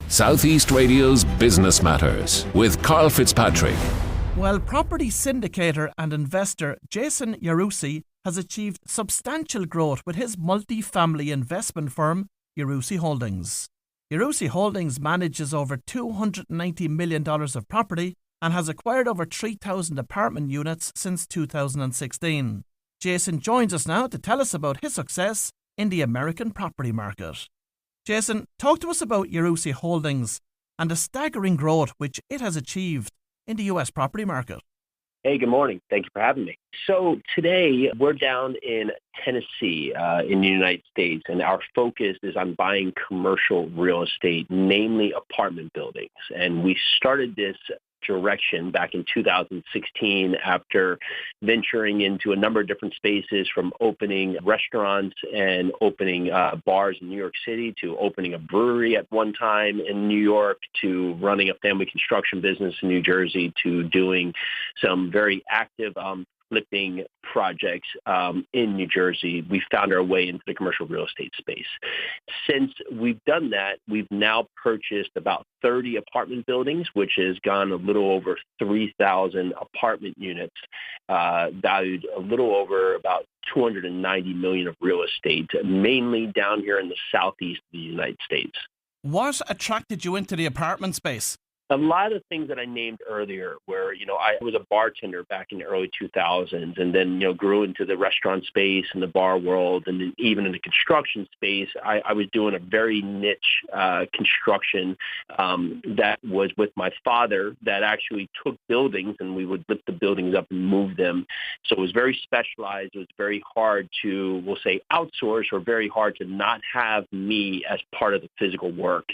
Southeast Radio's Business Matters with Karl Fitzpatrick. Well, property syndicator and investor Jason Yarusi has achieved substantial growth with his multi-family investment firm, Yarusi Holdings. Yarusi Holdings manages over $290 million of property and has acquired over 3,000 apartment units since 2016. Jason joins us now to tell us about his success in the American property market. Jason, talk to us about Yarusi Holdings and the staggering growth which it has achieved in the US property market. Hey, good morning. Thank you for having me. So today we're down in Tennessee in the United States, and our focus is on buying commercial real estate, namely apartment buildings. And we started this direction back in 2016 after venturing into a number of different spaces, from opening restaurants and opening bars in New York City to opening a brewery at one time in New York to running a family construction business in New Jersey to doing some very active flipping projects in New Jersey. We found our way into the commercial real estate space. Since we've done that, we've now purchased about 30 apartment buildings, which has gone a little over 3,000 apartment units, valued a little over about $290 million of real estate, mainly down here in the southeast of the United States. What attracted you into the apartment space? A lot of things that I named earlier where, I was a bartender back in the early 2000s and then, grew into the restaurant space and the bar world. And then even in the construction space, I was doing a very niche construction that was with my father that actually took buildings and we would lift the buildings up and move them. So it was very specialized. It was very hard to, we'll say, outsource, or very hard to not have me as part of the physical work.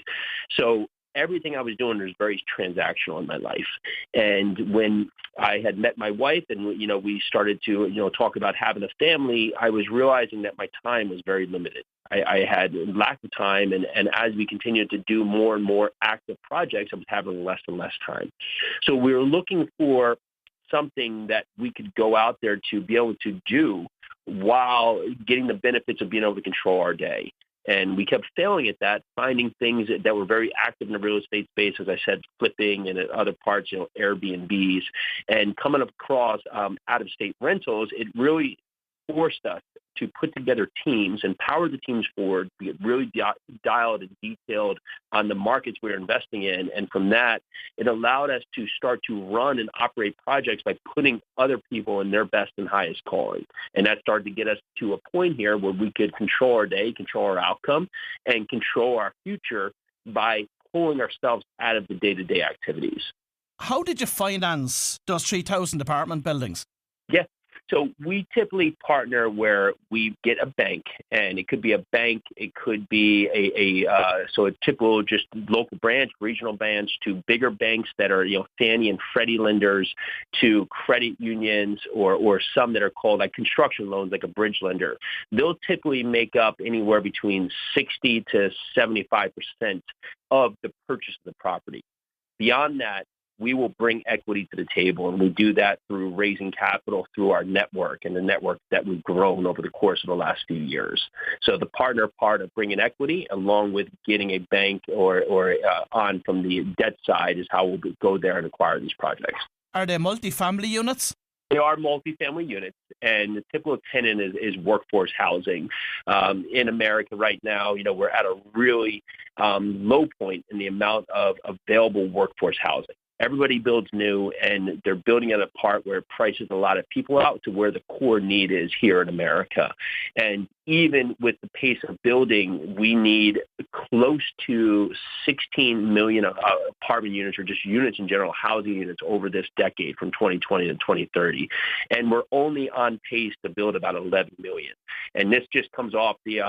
So everything I was doing was very transactional in my life. And when I had met my wife and, we started to, talk about having a family, I was realizing that my time was very limited. I had lack of time. And as we continued to do more and more active projects, I was having less and less time. So we were looking for something that we could go out there to be able to do while getting the benefits of being able to control our day. And we kept failing at that, finding things that were very active in the real estate space, as I said, flipping, and at other parts, Airbnbs, and coming across out-of-state rentals. It really forced us to put together teams and power the teams forward, get really dialed and detailed on the markets we're investing in. And from that, it allowed us to start to run and operate projects by putting other people in their best and highest calling. And that started to get us to a point here where we could control our day, control our outcome, and control our future by pulling ourselves out of the day-to-day activities. How did you finance those 3,000 apartment buildings? Yeah. So we typically partner where we get a bank, and it could be a bank, it could be a typical just local branch, regional branch, to bigger banks that are, Fannie and Freddie lenders, to credit unions, or some that are called like construction loans, like a bridge lender. They'll typically make up anywhere between 60 to 75% of the purchase of the property. Beyond that, we will bring equity to the table, and we do that through raising capital through our network and the network that we've grown over the course of the last few years. So the partner part of bringing equity, along with getting a bank or on from the debt side, is how we'll go there and acquire these projects. Are they multifamily units? They are multifamily units, and the typical tenant is workforce housing. In America right now, we're at a really low point in the amount of available workforce housing. Everybody builds new, and they're building at a part where it prices a lot of people out to where the core need is here in America. And even with the pace of building, we need close to 16 million apartment units, or just units in general, housing units, over this decade from 2020 to 2030. And we're only on pace to build about 11 million. And this just comes off the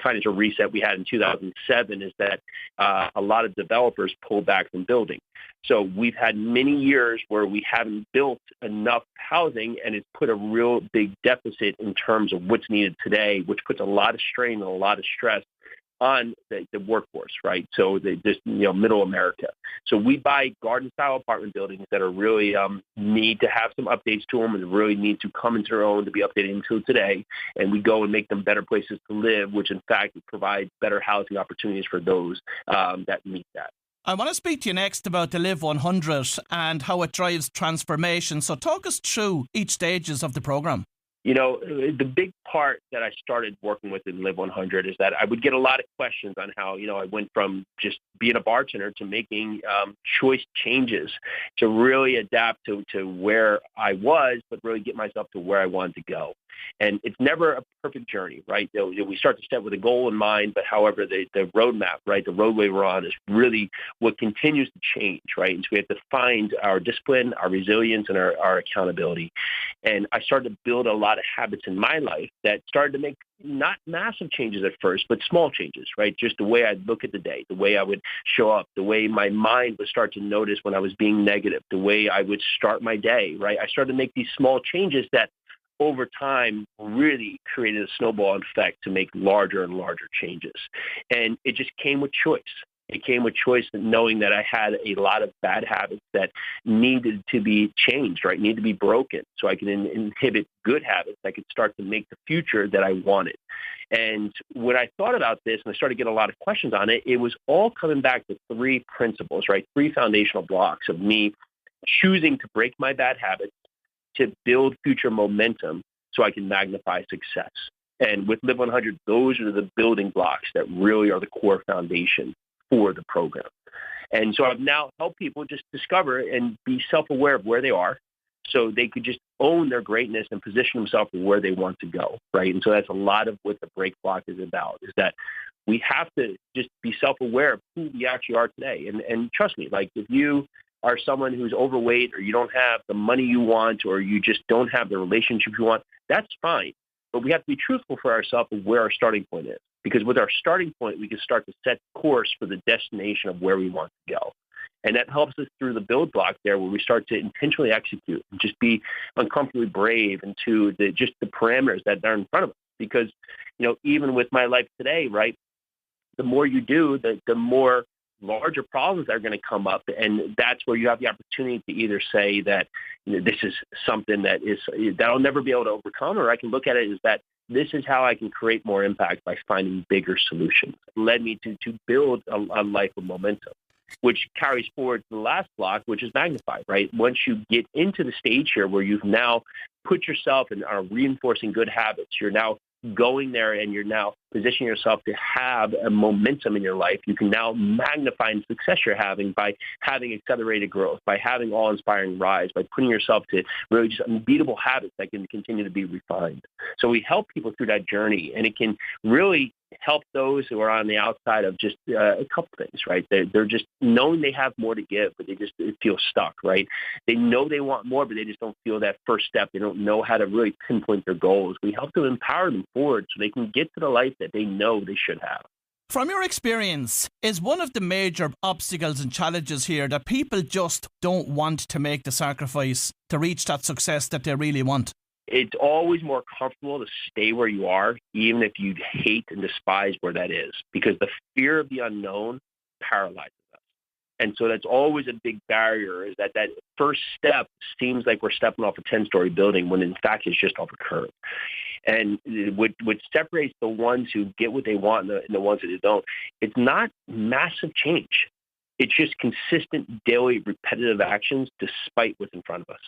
financial reset we had in 2007, is that a lot of developers pulled back from building. So we've had many years where we haven't built enough housing, and it's put a real big deficit in terms of what's needed today, which puts a lot of strain and a lot of stress on the workforce, right? So just middle America. So we buy garden-style apartment buildings that are really need to have some updates to them and really need to come into their own to be updated until today. And we go and make them better places to live, which in fact provides better housing opportunities for those that meet that. I want to speak to you next about the Live 100 and how it drives transformation. So talk us through each stages of the program. The big part that I started working with in Live 100 is that I would get a lot of questions on how, I went from just being a bartender to making choice changes to really adapt to where I was, but really get myself to where I wanted to go. And it's never a perfect journey, right? We start to step with a goal in mind, but however, the roadmap, right, the roadway we're on is really what continues to change, right? And so we have to find our discipline, our resilience, and our accountability. And I started to build a lot of habits in my life that started to make not massive changes at first, but small changes, right? Just the way I'd look at the day, the way I would show up, the way my mind would start to notice when I was being negative, the way I would start my day, right? I started to make these small changes that over time really created a snowball effect to make larger and larger changes. And it just came with choice. It came with choice and knowing that I had a lot of bad habits that needed to be changed, right? Needed to be broken so I could inhibit good habits that could start to make the future that I wanted. And when I thought about this and I started getting a lot of questions on it, it was all coming back to three principles, right? Three foundational blocks of me choosing to break my bad habits, to build future momentum so I can magnify success. And with Live 100, those are the building blocks that really are the core foundation for the program. And so I've now helped people just discover and be self-aware of where they are so they could just own their greatness and position themselves for where they want to go, right? And so that's a lot of what the break block is about, is that we have to just be self-aware of who we actually are today. And trust me, like if you are someone who's overweight or you don't have the money you want or you just don't have the relationship you want, that's fine. But we have to be truthful for ourselves of where our starting point is. Because with our starting point, we can start to set course for the destination of where we want to go. And that helps us through the build block there where we start to intentionally execute and just be uncomfortably brave into the parameters that are in front of us. Because, even with my life today, right, the more you do, the more larger problems that are going to come up. And that's where you have the opportunity to either say that this is something that I'll never be able to overcome, or I can look at it as that this is how I can create more impact by finding bigger solutions. It led me to build a life of momentum, which carries forward to the last block, which is magnified, right? Once you get into the stage here where you've now put yourself and are reinforcing good habits, you're now going there and you're now positioning yourself to have a momentum in your life. You can now magnify the success you're having by having accelerated growth, by having all-inspiring rise, by putting yourself to really just unbeatable habits that can continue to be refined. So we help people through that journey, and it can really help those who are on the outside of just a couple things, right? They're just knowing they have more to give, but they just feel stuck, right? They know they want more, but they just don't feel that first step. They don't know how to really pinpoint their goals. We help to empower them forward so they can get to the life that they know they should have. From your experience, is one of the major obstacles and challenges here that people just don't want to make the sacrifice to reach that success that they really want? It's always more comfortable to stay where you are, even if you hate and despise where that is, because the fear of the unknown paralyzes us. And so that's always a big barrier, is that first step seems like we're stepping off a 10-story building when in fact it's just off a curb. And what separates the ones who get what they want and the ones that they don't, it's not massive change. It's just consistent, daily, repetitive actions despite what's in front of us.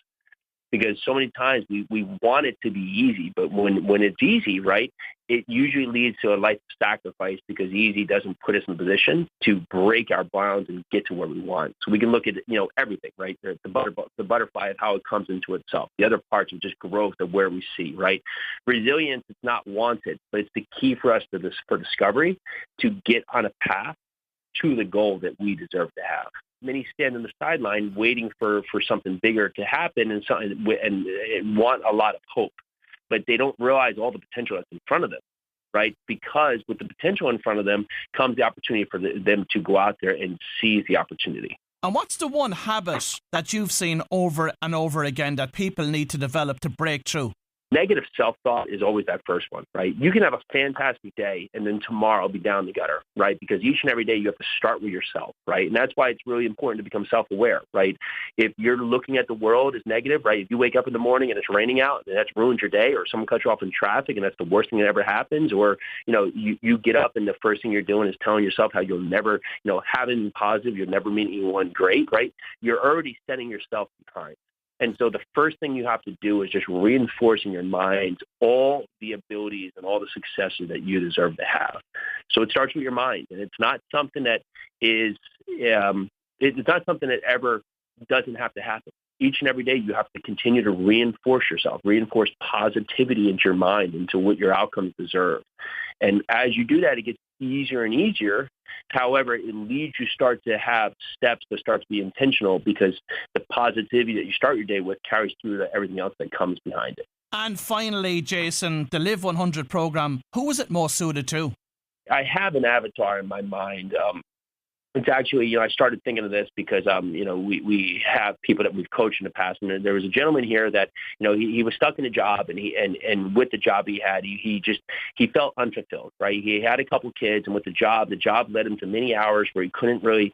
Because so many times we want it to be easy, but when it's easy, right, it usually leads to a life of sacrifice because easy doesn't put us in a position to break our bounds and get to where we want. So we can look at everything, right, the butterfly of how it comes into itself. The other parts are just growth of where we see, right. Resilience is not wanted, but it's the key for us for discovery to get on a path to the goal that we deserve to have. Many stand on the sideline waiting for something bigger to happen and want a lot of hope, but they don't realize all the potential that's in front of them, right? Because with the potential in front of them comes the opportunity for them to go out there and seize the opportunity. And what's the one habit that you've seen over and over again that people need to develop to break through? Negative self-thought is always that first one, right? You can have a fantastic day and then tomorrow be down the gutter, right? Because each and every day you have to start with yourself, right? And that's why it's really important to become self-aware, right? If you're looking at the world as negative, right? If you wake up in the morning and it's raining out and that's ruined your day, or someone cuts you off in traffic and that's the worst thing that ever happens, or, you get up and the first thing you're doing is telling yourself how you'll never, have anything positive, you'll never meet anyone great, right? You're already setting yourself behind. And so the first thing you have to do is just reinforce in your mind all the abilities and all the successes that you deserve to have. So it starts with your mind, and it's not something that is, it's not something that ever doesn't have to happen. Each and every day you have to continue to reinforce yourself, reinforce positivity into your mind, into what your outcomes deserve. And as you do that, it gets easier and easier. However, it leads you start to have steps that start to be intentional, because the positivity that you start your day with carries through to everything else that comes behind it. And finally, Jason, the Live 100 program, who is it most suited to? I have an avatar in my mind. It's actually, I started thinking of this because, we have people that we've coached in the past, and there was a gentleman here that, he was stuck in a job, and with the job he had, he felt unfulfilled, right? He had a couple kids, and with the job led him to many hours where he couldn't really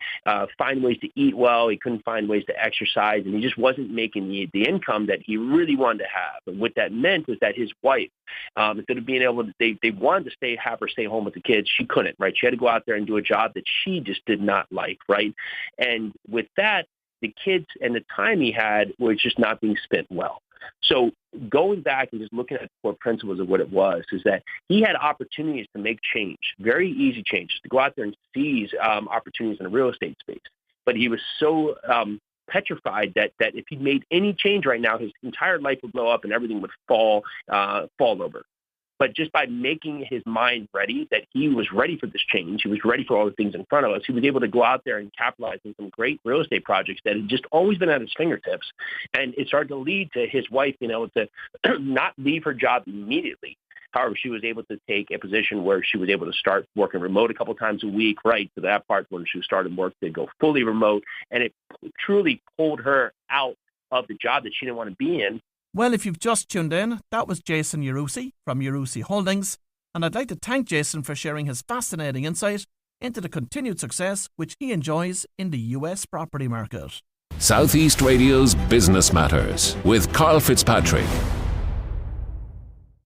find ways to eat well, he couldn't find ways to exercise, and he just wasn't making the income that he really wanted to have. And what that meant was that his wife, instead of being able to, they wanted to have her stay home with the kids, she couldn't, right? She had to go out there and do a job that she just did not like, right? And with that, the kids and the time he had was just not being spent well. So going back and just looking at the core principles of what it was, is that he had opportunities to make change, very easy changes, to go out there and seize opportunities in the real estate space. But he was so petrified that if he made any change right now, his entire life would blow up and everything would fall over. But just by making his mind ready, that he was ready for this change, he was ready for all the things in front of us, he was able to go out there and capitalize on some great real estate projects that had just always been at his fingertips. And it started to lead to his wife being able to not leave her job immediately. However, she was able to take a position where she was able to start working remote a couple times a week, right? To that part when she started work, to go fully remote. And it truly pulled her out of the job that she didn't want to be in. Well, if you've just tuned in, that was Jason Yarusi from Yarusi Holdings, and I'd like to thank Jason for sharing his fascinating insight into the continued success which he enjoys in the US property market. Southeast Radio's Business Matters with Karl Fitzpatrick.